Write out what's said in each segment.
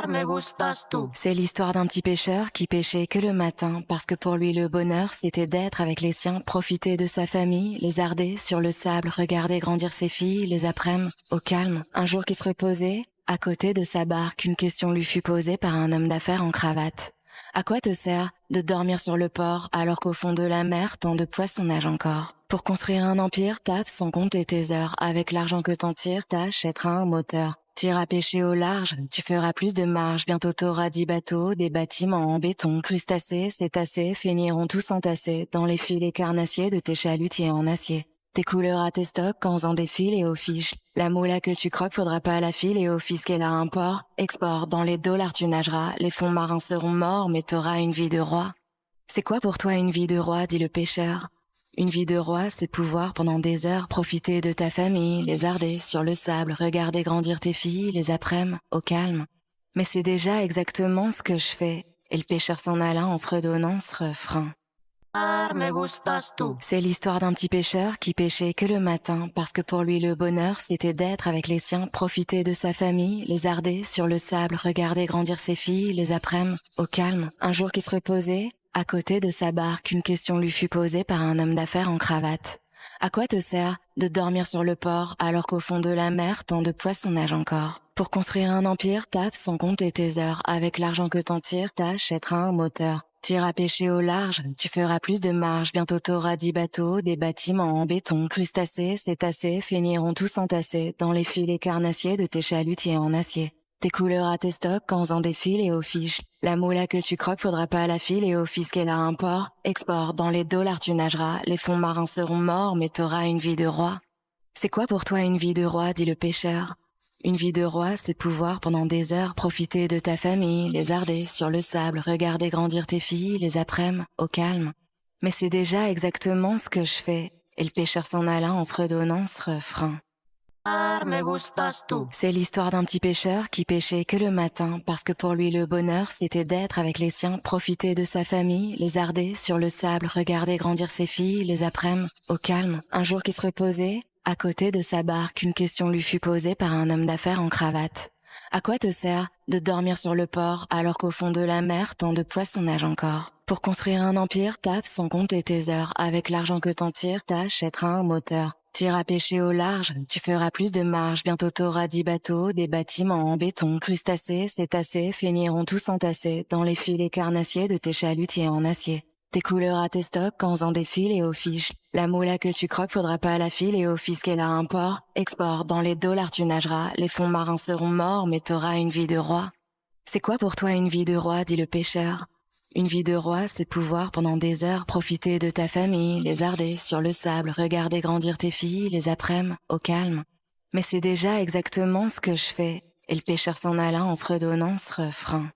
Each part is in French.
me gustas tú. C'est l'histoire d'un petit pêcheur qui pêchait que le matin parce que pour lui le bonheur c'était d'être avec les siens, profiter de sa famille, lézarder sur le sable, regarder grandir ses filles, les aprèmes au calme. Un jour qui se reposait, à côté de sa barque, une question lui fut posée par un homme d'affaires en cravate. À quoi te sert de dormir sur le port alors qu'au fond de la mer tant de poissons nagent encore? Pour construire un empire, taffe sans compter tes heures. Avec l'argent que t'en tires, t'achèteras un moteur. T'iras pêcher au large, tu feras plus de marge. Bientôt t'auras 10 bateaux, des bâtiments en béton. Crustacés, cétacés, finiront tous entassés dans les filets carnassiers de tes chalutiers en acier. Tes couleurs à tes stocks en faisant des fils et aux fiches. La moula que tu croques faudra pas la file et au fisc elle a un port. Export, dans les dollars tu nageras. Les fonds marins seront morts mais t'auras une vie de roi. C'est quoi pour toi une vie de roi, dit le pêcheur? Une vie de roi, c'est pouvoir pendant des heures profiter de ta famille, lézarder sur le sable, regarder grandir tes filles, les aprèmes au calme. Mais c'est déjà exactement ce que je fais. Et le pêcheur s'en alla en fredonnant ce refrain. Me gustas tú. C'est l'histoire d'un petit pêcheur qui pêchait que le matin parce que pour lui le bonheur c'était d'être avec les siens, profiter de sa famille, lézarder sur le sable, regarder grandir ses filles, les aprèmes au calme. Un jour qui se reposait, à côté de sa barque, une question lui fut posée par un homme d'affaires en cravate. À quoi te sert de dormir sur le port alors qu'au fond de la mer tant de poissons nagent encore? Pour construire un empire, taffe sans compter tes heures. Avec l'argent que t'en tires, t'achèteras un moteur. T'iras pêcher au large, tu feras plus de marge. Bientôt t'auras 10 bateaux, des bâtiments en béton. Crustacés, cétacés, finiront tous entassés dans les filets carnassiers de tes chalutiers en acier. Tes couleurs à tes stocks en faisant des fils et aux fiches. La moula que tu croques faudra pas la file et au fisc elle a un port. Export, dans les dollars tu nageras. Les fonds marins seront morts mais t'auras une vie de roi. C'est quoi pour toi une vie de roi, dit le pêcheur? Une vie de roi, c'est pouvoir pendant des heures profiter de ta famille, lézarder sur le sable, regarder grandir tes filles, les aprèmes au calme. Mais c'est déjà exactement ce que je fais. Et le pêcheur s'en alla en fredonnant ce refrain. Me gustas tú. C'est l'histoire d'un petit pêcheur qui pêchait que le matin parce que pour lui le bonheur c'était d'être avec les siens, profiter de sa famille, lézarder sur le sable, regarder grandir ses filles, les aprèmes au calme. Un jour qui se reposait, à côté de sa barque, une question lui fut posée par un homme d'affaires en cravate. À quoi te sert de dormir sur le port alors qu'au fond de la mer tant de poissons nagent encore? Pour construire un empire, taffe sans compter tes heures. Avec l'argent que t'en tires, t'achèteras un moteur. T'iras pêcher au large, tu feras plus de marge. Bientôt t'auras 10 bateaux, des bâtiments en béton. Crustacés, cétacés, finiront tous entassés dans les filets carnassiers de tes chalutiers en acier. Tes couleurs à tes stocks en faisant des fils et aux fiches. La moula que tu croques faudra pas la file et au fisc elle a un port. Export, dans les dollars tu nageras. Les fonds marins seront morts mais t'auras une vie de roi. C'est quoi pour toi une vie de roi, dit le pêcheur? Une vie de roi, c'est pouvoir pendant des heures profiter de ta famille, lézarder sur le sable, regarder grandir tes filles, les aprèmes au calme. Mais c'est déjà exactement ce que je fais. Et le pêcheur s'en alla en fredonnant ce refrain.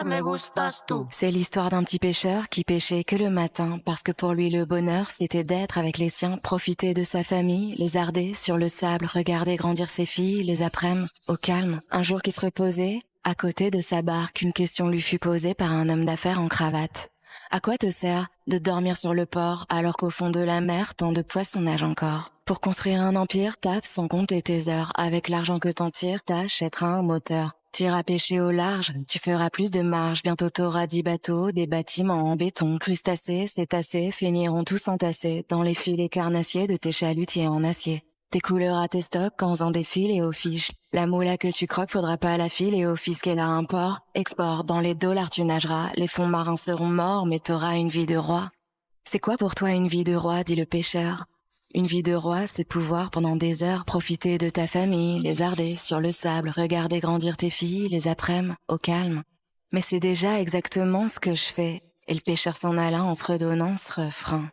Me gustas tú. C'est l'histoire d'un petit pêcheur qui pêchait que le matin parce que pour lui le bonheur c'était d'être avec les siens, profiter de sa famille, lézarder sur le sable, regarder grandir ses filles, les aprèmes au calme. Un jour qui se reposait, à côté de sa barque, une question lui fut posée par un homme d'affaires en cravate. À quoi te sert de dormir sur le port alors qu'au fond de la mer tant de poissons nagent encore? Pour construire un empire, taffe sans compter tes heures. Avec l'argent que t'en tires, t'achèteras un moteur. T'iras pêcher au large, tu feras plus de marge. Bientôt t'auras 10 bateaux, des bâtiments en béton. Crustacés, cétacés, finiront tous entassés dans les filets carnassiers de tes chalutiers en acier. Tes couleurs à tes stocks en faisant des fils et aux fiches. La moula que tu croques faudra pas la file et au fisc elle a un port. Export, dans les dollars tu nageras. Les fonds marins seront morts mais t'auras une vie de roi. C'est quoi pour toi une vie de roi, dit le pêcheur? Une vie de roi, c'est pouvoir pendant des heures profiter de ta famille, lézarder sur le sable, regarder grandir tes filles, les aprèmes au calme. Mais c'est déjà exactement ce que je fais. Et le pêcheur s'en alla en fredonnant ce refrain.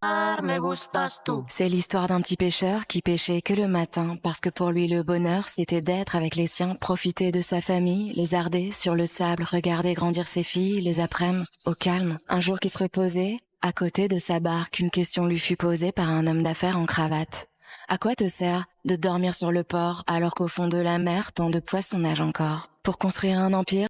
Me gustas tú. C'est l'histoire d'un petit pêcheur qui pêchait que le matin parce que pour lui le bonheur c'était d'être avec les siens, profiter de sa famille, lézarder sur le sable, regarder grandir ses filles, les aprèmes au calme. Un jour qui se reposait, à côté de sa barque, une question lui fut posée par un homme d'affaires en cravate. À quoi te sert de dormir sur le port alors qu'au fond de la mer tant de poissons nagent encore? Pour construire un empire,